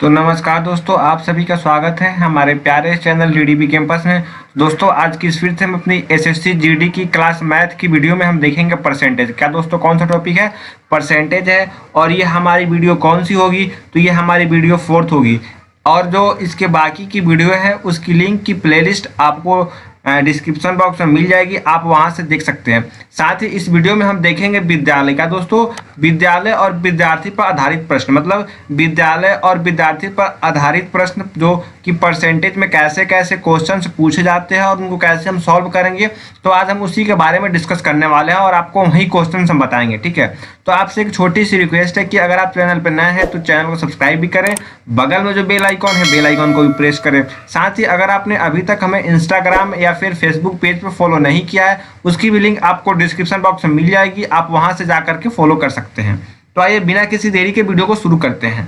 तो नमस्कार दोस्तों, आप सभी का स्वागत है हमारे प्यारे चैनल डीडीबी कैंपस में। दोस्तों आज की इस फिर से हम अपनी एसएससी जीडी की क्लास मैथ की वीडियो में हम देखेंगे परसेंटेज। क्या दोस्तों, कौन सा टॉपिक है? परसेंटेज है। और ये हमारी वीडियो कौन सी होगी? तो ये हमारी वीडियो 4th होगी। और जो इसके बाकी की वीडियो है उसकी लिंक की प्लेलिस्ट आपको डिस्क्रिप्शन बॉक्स में मिल जाएगी, आप वहां से देख सकते हैं। साथ ही इस वीडियो में हम देखेंगे विद्यालय का। दोस्तों विद्यालय और विद्यार्थी पर आधारित प्रश्न, मतलब विद्यालय और विद्यार्थी पर आधारित प्रश्न जो कि परसेंटेज में कैसे कैसे क्वेश्चन पूछे जाते हैं और उनको कैसे हम सॉल्व करेंगे, तो आज हम उसी के बारे में डिस्कस करने वाले हैं और आपको वही क्वेश्चन हम बताएंगे। ठीक है, तो आपसे एक छोटी सी रिक्वेस्ट है कि अगर आप चैनल पर नए हैं तो चैनल को सब्सक्राइब भी करें, बगल में जो बेल आइकॉन है बेल आइकॉन को भी प्रेस करें। साथ ही अगर आपने अभी तक हमें इंस्टाग्राम या फिर फेसबुक पेज पर फॉलो नहीं किया है, उसकी भी लिंक आपको डिस्क्रिप्शन बॉक्स में मिल जाएगी, आप वहां से जाकर के फॉलो कर सकते हैं। तो आइए बिना किसी देरी के वीडियो को शुरू करते हैं।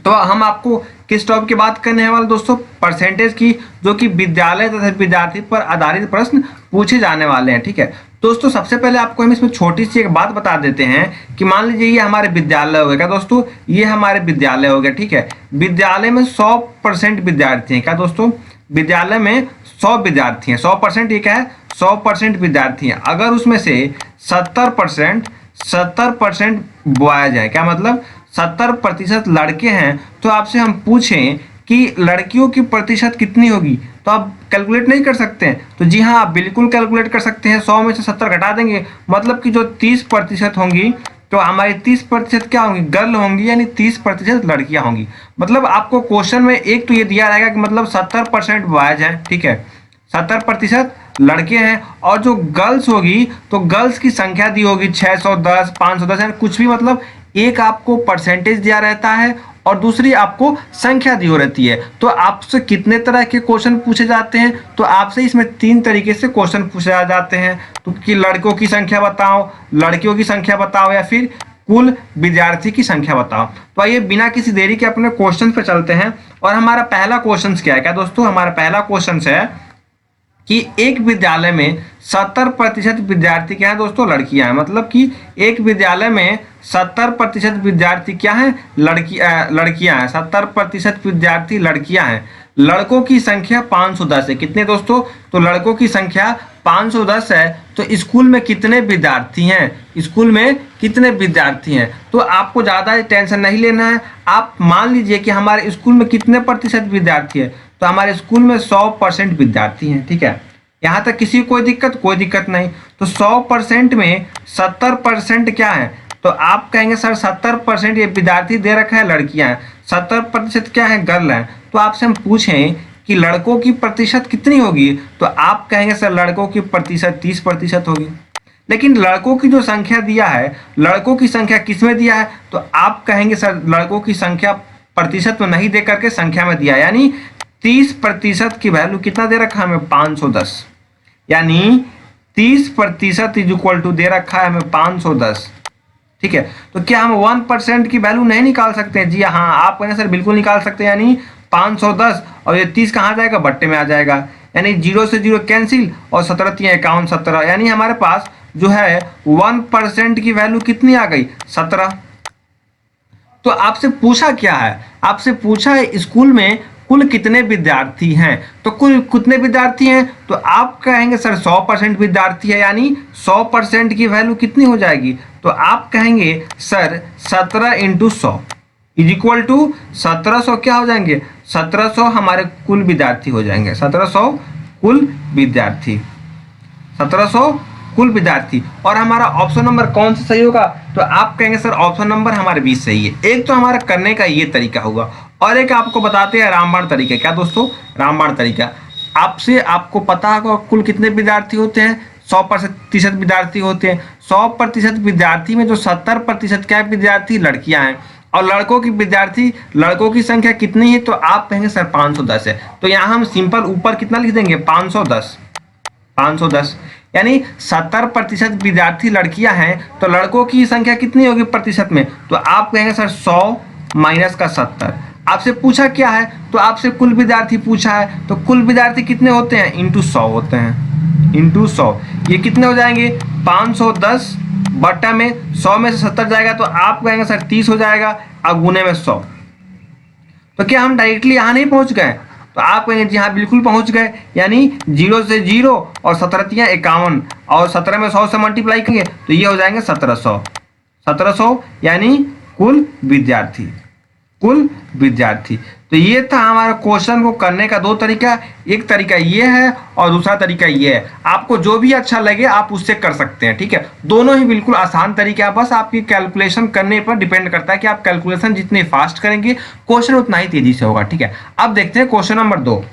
तो हम आपको किस टॉपिक की बात करने वाले दोस्तों? परसेंटेज की, जो कि विद्यालय तथा विद्यार्थी पर आधारित प्रश्न पूछे जाने वाले हैं। ठीक है दोस्तों, सबसे पहले आपको हम इसमें छोटी सी एक बात बता देते हैं कि मान लीजिए ये हमारे विद्यालय हो गया। क्या दोस्तों, ये हमारे विद्यालय हो गया। ठीक है, विद्यालय में 100% विद्यार्थी हैं। क्या दोस्तों, विद्यालय में 100 विद्यार्थी हैं। 100% ये क्या है? 100% विद्यार्थी हैं। अगर उसमें से 70% बॉयज है, क्या मतलब 70% लड़के हैं, तो आपसे हम पूछें कि लड़कियों की प्रतिशत कितनी होगी, तो आप कैलकुलेट नहीं कर सकते हैं? तो जी हाँ, आप बिल्कुल कैलकुलेट कर सकते हैं। 100 में से 70 घटा देंगे, मतलब कि जो 30% होंगी, तो हमारी 30% क्या होंगी? गर्ल होंगी, यानी 30% लड़कियां होंगी। मतलब आपको क्वेश्चन में एक तो ये दिया रहेगा कि मतलब 70% बॉयज हैं, ठीक है, 70% लड़के हैं, और जो गर्ल्स होगी तो गर्ल्स की संख्या दी होगी 610, 510, यानी कुछ भी, मतलब एक आपको परसेंटेज दिया रहता है और दूसरी आपको संख्या दी हो रहती है। तो आपसे कितने तरह के क्वेश्चन पूछे जाते हैं? तो आपसे इसमें 3 तरीके से क्वेश्चन पूछे जाते हैं। तो कि लड़कों की संख्या बताओ, लड़कियों की संख्या बताओ, या फिर कुल विद्यार्थी की संख्या बताओ। तो आइए बिना किसी देरी के अपने क्वेश्चन पे चलते हैं। और हमारा पहला क्वेश्चन क्या है? क्या दोस्तों, हमारा पहला क्वेश्चन है कि एक विद्यालय में 70% विद्यार्थी क्या है दोस्तों? लड़कियां हैं। मतलब कि एक विद्यालय में 70% विद्यार्थी क्या है? लड़कियां हैं। 70% विद्यार्थी लड़कियां हैं। लड़कों की संख्या 510 है। कितने दोस्तों? तो लड़कों की संख्या 510 है। तो स्कूल में कितने विद्यार्थी हैं? स्कूल में कितने विद्यार्थी हैं? तो आपको ज़्यादा टेंशन नहीं लेना है। आप मान लीजिए कि हमारे स्कूल में कितने प्रतिशत विद्यार्थी है, तो हमारे स्कूल में 100% विद्यार्थी हैं। ठीक है, यहाँ तक किसी कोई दिक्कत नहीं। तो 100% में 70% क्या है? तो आप कहेंगे सर 70% ये विद्यार्थी दे रखा है लड़कियां हैं, 70% क्या है? गर्ल है। तो आपसे हम पूछें कि लड़कों की प्रतिशत कितनी होगी, तो आप कहेंगे सर लड़कों की प्रतिशत 30% होगी। लेकिन लड़कों की जो संख्या दिया है, लड़कों की संख्या किसमें दिया है? तो आप कहेंगे सर लड़कों की संख्या प्रतिशत में नहीं दे करके संख्या में दिया है, यानी 30% की वैल्यू कितना दे रखा है हमें? 510। यानी 30% इज इक्वल टू दे रखा है हमें 510। ठीक है, तो क्या हम 1% की वैल्यू नहीं निकाल सकते हैं? जी हाँ, आप कहेंगे सर बिल्कुल निकाल सकते हैं। यानी 510 और ये 30 कहाँ जाएगा? बट्टे में आ जाएगा। यानी 0 से 0 कैंसिल, और 17 3 51 17, यानी हमारे पास जो है 1% की वैल्यू कितनी आ गई? 17। तो आपसे पूछा क्या है? आपसे पूछा है स्कूल में कुल कितने विद्यार्थी हैं। तो कुल कितने विद्यार्थी हैं? तो आप कहेंगे सर 100% विद्यार्थी है, यानी 100% की वैल्यू कितनी हो जाएगी? तो आप कहेंगे सर 17 × 100 इज इक्वल टू 1700 क्या हो जाएंगे? 1700 हमारे कुल विद्यार्थी हो जाएंगे। 1700 कुल विद्यार्थी, 1700 कुल विद्यार्थी। और हमारा ऑप्शन नंबर कौन सा सही होगा? तो आप कहेंगे सर ऑप्शन नंबर हमारे 20 सही है। एक तो हमारा करने का ये तरीका होगा, और एक आपको बताते हैं रामबाण तरीका। क्या दोस्तों? रामबाण तरीका। आपको पता होगा कुल कितने विद्यार्थी होते हैं? 100% विद्यार्थी होते हैं। 100% विद्यार्थी में जो 70% क्या विद्यार्थी? लड़कियां हैं। और लड़कों की संख्या कितनी है? तो आप कहेंगे सर 510 है। तो यहाँ हम सिंपल ऊपर कितना लिख देंगे? 510। यानी 70% विद्यार्थी लड़कियां हैं, तो लड़कों की संख्या कितनी होगी प्रतिशत में? तो आप कहेंगे सर 100 माइनस का 70। आपसे पूछा क्या है? तो आपसे कुल विद्यार्थी पूछा है, तो कुल विद्यार्थी कितने होते हैं? इंटू 100 होते हैं, इंटू 100। ये कितने हो जाएंगे? 510 बट्टा में 100 में से 70 जाएगा, तो आप कहेंगे सर 30 हो जाएगा, और गुने में 100। तो क्या हम डायरेक्टली यहाँ नहीं पहुँच गए? तो आप कहेंगे जी हाँ बिल्कुल पहुँच गए, यानी 0 से 0 और 17×51 और 17 में 100 से मल्टीप्लाई करेंगे तो ये हो जाएंगे 1700। 1700 यानी कुल विद्यार्थी। तो ये था हमारा क्वेश्चन को करने का दो तरीका, एक तरीका ये है और दूसरा तरीका ये है। आपको जो भी अच्छा लगे आप उससे कर सकते हैं, ठीक है। दोनों ही बिल्कुल आसान तरीके हैं, बस आपकी कैलकुलेशन करने पर डिपेंड करता है कि आप कैलकुलेशन जितनी फास्ट करेंगे क्वेश्चन उतना ही तेजी से होगा, ठीक है। अब देखते हैं क्वेश्चन नंबर 2।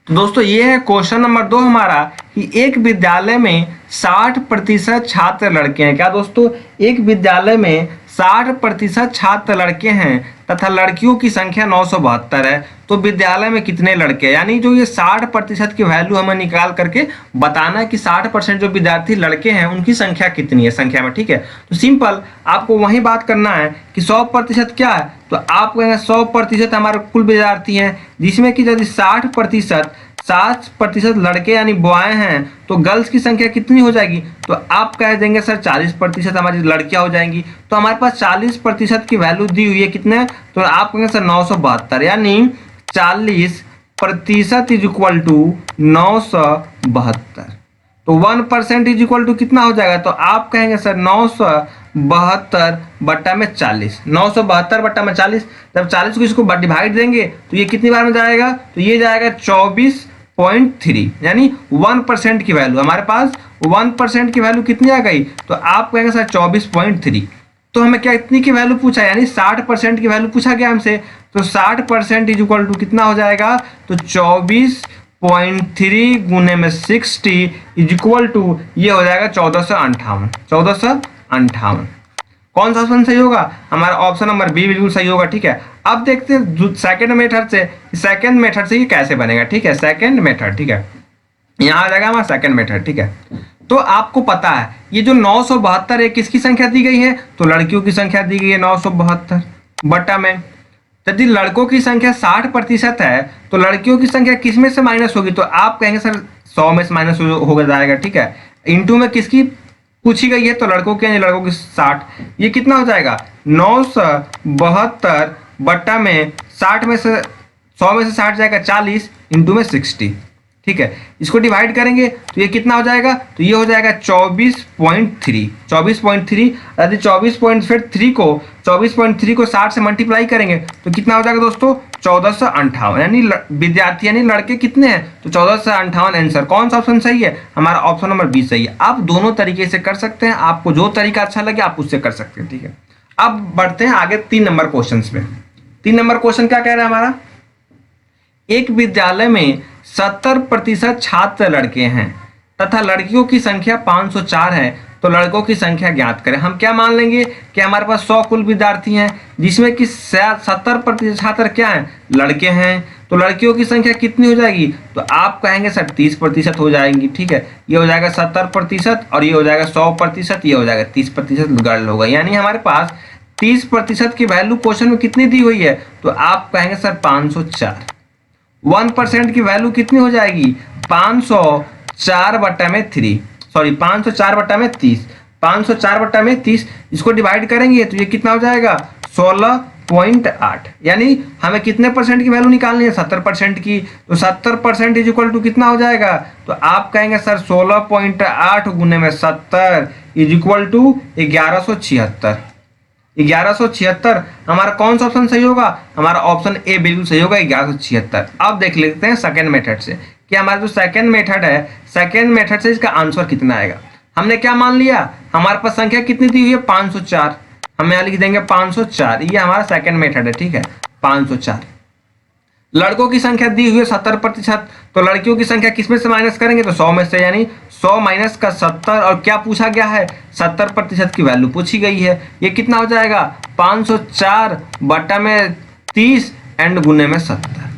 तो दोस्तों ये है क्वेश्चन नंबर 2 हमारा कि एक विद्यालय में 60% छात्र लड़के हैं। क्या दोस्तों? एक विद्यालय में 60% छात्र लड़के हैं तथा लड़कियों की संख्या 972 है, तो विद्यालय में कितने लड़के हैं? यानी जो ये 60% की वैल्यू हमें निकाल करके बताना है कि 60% जो विद्यार्थी लड़के हैं उनकी संख्या कितनी है संख्या में, ठीक है। तो सिंपल आपको वही बात करना है कि 100% क्या है, तो आप कहेंगे 100% हमारे कुल विद्यार्थी हैं, जिसमें कि यदि 60% लड़के यानी बॉय हैं तो गर्ल्स की संख्या कितनी हो जाएगी? तो आप कह देंगे सर 40% हमारी लड़कियां हो जाएंगी। तो हमारे पास 40% की वैल्यू दी हुई है कितने? तो आप कहेंगे सर 972, यानी 40% इज इक्वल टू 972। तो 1% इज इक्वल टू कितना हो जाएगा? तो आप कहेंगे सर 972/40। 972/40, जब 40 को इसको डिवाइड देंगे तो ये कितनी बार में जाएगा? तो ये जाएगा 24.3, यानी 1% की वैल्यू हमारे पास 1% की वैल्यू कितनी आ गई? तो आप कहेंगे सर 24.3। तो हमें क्या इतनी की वैल्यू पूछा, यानी 60% की वैल्यू पूछा गया हमसे। तो 60% इज इक्वल टू कितना हो जाएगा? तो 24.3 गुने में 60 इज इक्वल टू ये हो जाएगा 1458। 1458 कौन सा ऑप्शन सही होगा? हमारा ऑप्शन नंबर बी बिल्कुल सही होगा, ठीक है। अब देखते हैं सेकंड मेथड से ये कैसे बनेगा, ठीक है। सेकंड मेथड, ठीक है, यहाँ आ जाएगा हमारा सेकंड मेथड, ठीक है। तो आपको पता है ये जो 972 है किसकी संख्या दी गई है? तो लड़कियों की संख्या दी गई है 972 बटा में। यदि लड़कों की संख्या 60% है तो लड़कियों की संख्या किस में से माइनस होगी? तो आप कहेंगे सर 100 में से माइनस हो जाएगा, ठीक है। इंटू में किसकी पूछी गई है? तो लड़कों की, यानी लड़कों की 60। ये कितना हो जाएगा? 972 बटा में 60 में से 100 में से 60 जाएगा 40 इंटू में 60, ठीक है। इसको डिवाइड करेंगे तो ये कितना हो जाएगा? तो ये हो जाएगा 24.3। 24.3 यदि 24.3 को 60 से मल्टीप्लाई करेंगे तो कितना हो जाएगा दोस्तों? 1458, यानी विद्यार्थी यानी लड़के कितने हैं? तो 1458 आंसर। कौन सा ऑप्शन सही है? हमारा ऑप्शन नंबर बी सही है। आप दोनों तरीके से कर सकते हैं, आपको जो तरीका अच्छा लगे आप उससे कर सकते हैं, ठीक है। अब बढ़ते हैं आगे 3 नंबर क्वेश्चन पे। 3 नंबर क्वेश्चन क्या कह रहा है हमारा? एक विद्यालय में 70% छात्र लड़के हैं तथा लड़कियों की संख्या 504 है, तो लड़कों की संख्या ज्ञात करें। हम क्या मान लेंगे कि हमारे पास 100 कुल विद्यार्थी हैं, जिसमें कि 70% छात्र क्या हैं? लड़के हैं। तो लड़कियों की संख्या कितनी हो जाएगी? तो आप कहेंगे सर 30% हो जाएंगी, ठीक है। ये हो जाएगा 70% और ये हो जाएगा 100%, ये हो जाएगा 30% गर्ल होगा, यानी हमारे पास 30% की वैल्यू क्वेश्चन में कितनी दी हुई है? तो आप कहेंगे सर 504। 1% की वैल्यू कितनी हो जाएगी? 504/3, सॉरी 504/30। 504/30 इसको डिवाइड करेंगे तो ये कितना हो जाएगा? 16.8, यानी हमें कितने परसेंट की वैल्यू निकालनी है? 70% की। तो 70% इज इक्वल टू कितना हो जाएगा? तो आप कहेंगे सर 16.8 गुने में 70 इज इक्वल टू 1176। 1176 हमारा कौन सा ऑप्शन सही होगा? हमारा ऑप्शन ए बिल्कुल सही होगा, 1176। अब देख लेते हैं सेकंड मेथड से कि हमारा जो सेकंड मेथड है, सेकंड मेथड से इसका आंसर कितना आएगा। हमने क्या मान लिया? हमारे पास संख्या कितनी दी हुई है? 504। हम यहाँ लिख देंगे 504, ये हमारा सेकंड मेथड है, ठीक है। 504 लड़कों की संख्या दी हुई है 70%, तो लड़कियों की संख्या किसमें से माइनस करेंगे? तो 100 में से, यानी 100 माइनस का 70। और क्या पूछा गया है? 70% की वैल्यू पूछी गई है। ये कितना हो जाएगा? 504/30 एंड गुने में 70।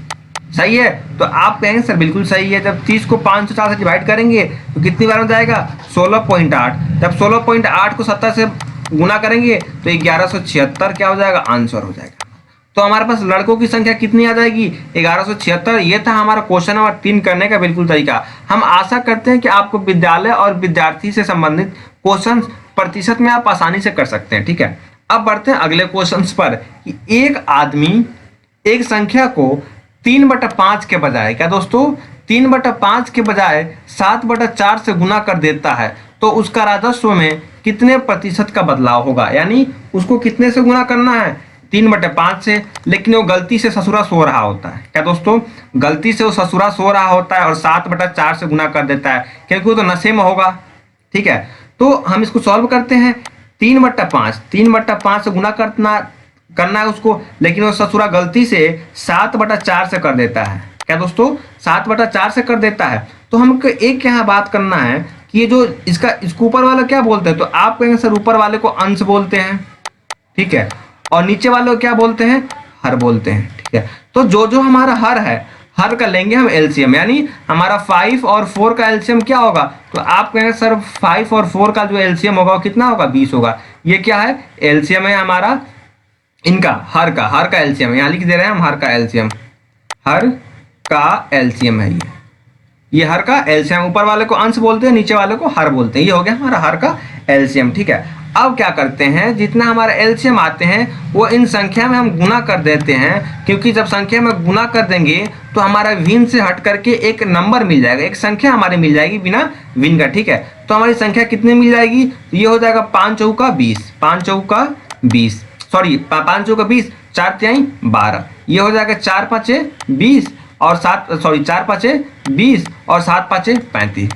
सही है? तो आप कहेंगे सर बिल्कुल सही है। जब 30 को 504 से डिवाइड करेंगे तो कितनी बार में जाएगा? 16.8। जब 16.8 को 70 से गुना करेंगे तो 1176 क्या हो जाएगा? आंसर हो जाएगा। तो हमारे पास लड़कों की संख्या कितनी आ जाएगी? 1176। ये था हमारा क्वेश्चन नंबर 3 करने का बिल्कुल तरीका। हम आशा करते हैं कि आपको विद्यालय और विद्यार्थी से संबंधित क्वेश्चन प्रतिशत में आप आसानी से कर सकते हैं, ठीक है। अब बढ़ते हैं अगले क्वेश्चन पर कि एक संख्या को 3/5 के बजाय, क्या दोस्तों, 3/5 के बजाय 7/4 से गुना कर देता है तो उसका राजस्व में कितने प्रतिशत का बदलाव होगा? यानी उसको कितने से गुना करना है? 3/5 से, लेकिन वो गलती से ससुरा सो रहा होता है। क्या दोस्तों, गलती से वो ससुरा सो रहा होता है और 7/4 से गुना कर देता है, क्योंकि वो तो नशे में होगा। ठीक है, तो हम इसको सॉल्व करते हैं। 3/5 से गुना करना है उसको, लेकिन वो ससुरा गलती से 7/4 से कर देता है। क्या दोस्तों, 7/4 से कर देता है। तो हमको एक यहाँ बात करना है कि ये जो इसको ऊपर वाला क्या बोलते हैं? तो आप कहेंगे सर ऊपर वाले को अंश बोलते हैं, ठीक है, और नीचे वाले को क्या बोलते हैं? हर बोलते हैं। ठीक है, तो जो जो हमारा हर है, हर का लेंगे हम एलसीएम, यानी हमारा 5 और 4 का एलसीएम क्या होगा? तो आप कहेंगे सर 5 और 4 का जो एलसीएम होगा वो कितना होगा? 20 होगा। ये क्या है? एलसीएम है हमारा इनका, हर का एलसीएम, यहाँ लिख दे रहे हैं हम, हर का एलसीएम, हर का एलसीएम है ये हर का एलसीएम। ऊपर वाले को अंश बोलते हैं, नीचे वाले को हर बोलते हैं। ये हो गया हमारा हर का एलसीएम। ठीक है, अब क्या करते हैं, जितना हमारा एलसीएम आते हैं वो इन संख्या में हम गुना कर देते हैं, क्योंकि जब संख्या में गुना कर देंगे तो हमारा भिन्न से हट करके एक नंबर मिल जाएगा, एक संख्या हमारी मिल जाएगी बिना भिन्न का। ठीक है, तो हमारी संख्या कितनी मिल जाएगी? तो ये हो जाएगा 5 चौका 20, 5 चौका 20, सॉरी 5 चौका 20, 4 तिहाई 12, ये हो जाएगा 4 5 20 और 4 5 20 और 7 5 35।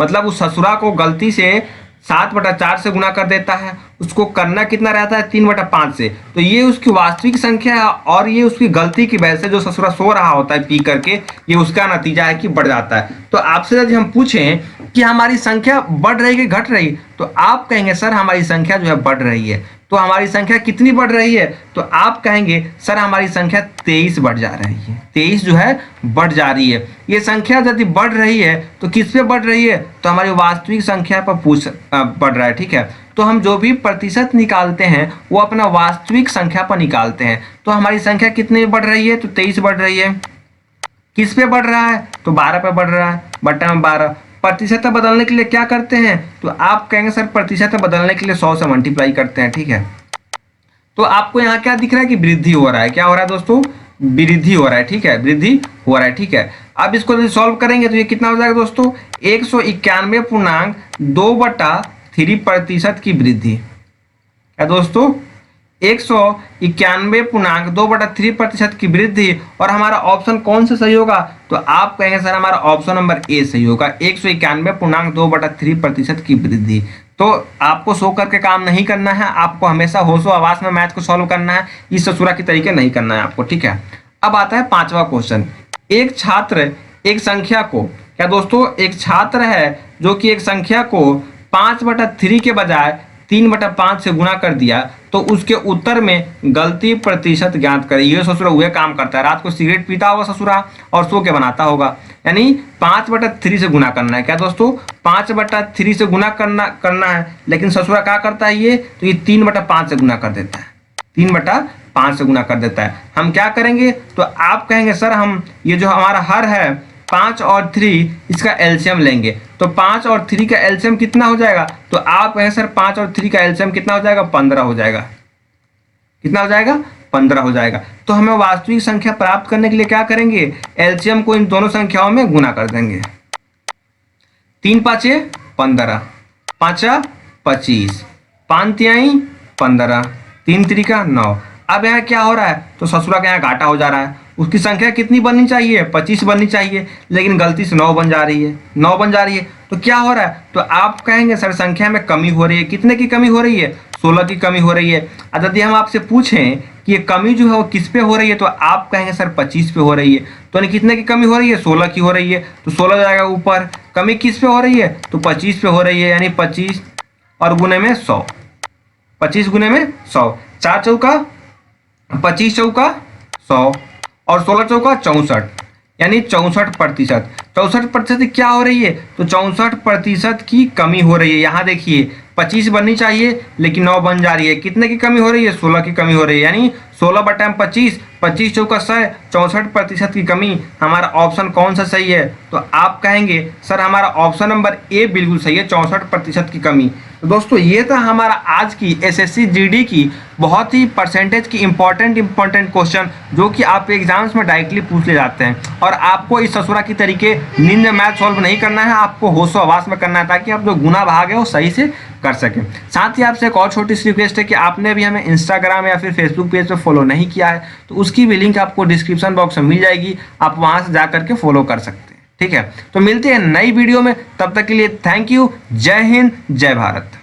मतलब उस ससुरा को गलती से 7/4 से गुना कर देता है, उसको करना कितना रहता है? 3/5 से। तो ये उसकी वास्तविक संख्या है और ये उसकी गलती की वजह से जो ससुरा सो रहा होता है पी करके, ये उसका नतीजा है कि बढ़ जाता है। तो आपसे यदि हम पूछें कि हमारी संख्या बढ़ रही है कि घट रही, तो आप कहेंगे सर हमारी संख्या जो है बढ़ रही है। तो हमारी संख्या कितनी बढ़ रही है? तो आप कहेंगे सर हमारी संख्या 23 बढ़ जा रही है, 23 जो है बढ़ जा रही है। ये संख्या यदि बढ़ रही है तो किस पे बढ़ रही है? तो हमारी वास्तविक संख्या पर बढ़ रहा है। ठीक है, तो हम जो भी प्रतिशत निकालते हैं वो अपना वास्तविक संख्या पर निकालते हैं। तो हमारी संख्या कितने बढ़ रही है? तो 23 बढ़ रही है। किस पे बढ़ रहा है? तो 12 पे बढ़ रहा है, बटा में 12। प्रतिशत बदलने के लिए क्या करते हैं? तो आप कहेंगे सर प्रतिशत बदलने के लिए 100 से मल्टीप्लाई करते हैं। ठीक है, तो आपको यहाँ क्या दिख रहा है कि वृद्धि हो रहा है। क्या हो रहा है दोस्तों? वृद्धि हो रहा है। ठीक है, वृद्धि हो रहा है। ठीक है, अब इसको यदि सॉल्व करेंगे तो ये कितना हो जाएगा दोस्तों? 191.2/3% की वृद्धि। क्या दोस्तों? 191.2/3% की वृद्धि। और हमारा ऑप्शन कौन सा सही होगा? तो आप कहेंगे सर हमारा ऑप्शन नंबर ए सही होगा, 191.2/3% की वृद्धि। तो आपको सो करके काम नहीं करना है, आपको हमेशा होशो हवास में मैथ को सॉल्व करना है, इस ससुरा की तरीके नहीं करना है आपको। ठीक है, अब आता है 5वां क्वेश्चन। एक छात्र एक संख्या को, क्या दोस्तों, एक छात्र है जो कि एक संख्या को 5/3 के बजाय 3/5 से गुना कर दिया, तो उसके उत्तर में गलती प्रतिशत ज्ञात करें। ये ससुरा वह काम करता है, रात को सिगरेट पीता होगा ससुरा और सो के बनाता होगा, यानी 5/3 से गुना करना है। क्या दोस्तों? 5/3 से गुना करना है, लेकिन ससुरा क्या करता है ये? तो ये 3/5 से गुना कर देता है, 3/5 से गुना कर देता है। हम क्या करेंगे? तो आप कहेंगे सर हम ये जो हमारा हर है 5 और 3, इसका एलसीएम लेंगे। तो 5 और 3 का एलसीएम कितना हो जाएगा? तो आप कहें सर 5 और 3 का एलसीएम कितना हो जाएगा? 15 हो जाएगा। कितना हो जाएगा? 15 हो जाएगा। तो हमें वास्तविक संख्या प्राप्त करने के लिए क्या करेंगे? एलसीएम को इन दोनों संख्याओं में गुना कर देंगे। 3 5 15, 5 25, 5 तिहाई 15, 3 3 9। अब यहाँ क्या हो रहा है? तो ससुरा का यहाँ घाटा हो जा रहा है। उसकी संख्या कितनी बननी चाहिए? 25 बननी चाहिए, लेकिन गलती से 9 बन जा रही है, 9 बन जा रही है। तो क्या हो रहा है? तो आप कहेंगे सर संख्या में कमी हो रही है। कितने की कमी हो रही है? 16 की कमी हो रही है। और यदि हम आपसे पूछें कि ये कमी जो है वो किस पे हो रही है, तो आप कहेंगे सर 25 पे हो रही है। तो कितने की कमी हो रही है? 16 की हो रही है। तो 16 जाएगा ऊपर। कमी किस पे हो रही है? तो 25 पे हो रही है, यानी 25 और गुने में 100, 25 गुने में 100, 4 चौका 25 चौका 100 और 16 चौका 64, यानी 64%। 64% क्या हो रही है? तो 64% की कमी हो रही है। यहाँ देखिए 25 बननी चाहिए लेकिन 9 बन जा रही है। कितने की कमी हो रही है? 16 की कमी हो रही है, यानी 16/25, 25 चौका 100, 64% की कमी। हमारा ऑप्शन कौन सा सही है? तो आप कहेंगे सर हमारा ऑप्शन नंबर ए बिल्कुल सही है, 64% की कमी। तो दोस्तों ये था हमारा आज की एसएससी जीडी की बहुत ही परसेंटेज की इंपॉर्टेंट क्वेश्चन जो कि आप एग्जाम्स में डायरेक्टली पूछ ले जाते हैं। और आपको इस ससुरा की तरीके नींद में मैथ सॉल्व नहीं करना है, आपको होशो हवास में करना है ताकि आप जो गुना भाग है वो सही से कर सकें। साथ ही आपसे एक और छोटी सी रिक्वेस्ट है कि आपने भी हमें इंस्टाग्राम या फिर फेसबुक पेज पे फॉलो नहीं किया है तो उसकी भी लिंक आपको डिस्क्रिप्शन बॉक्स में मिल जाएगी, आप वहाँ से जा करके फॉलो कर सकते हैं। ठीक है, तो मिलते हैं नई वीडियो में, तब तक के लिए थैंक यू। जय हिंद, जय भारत।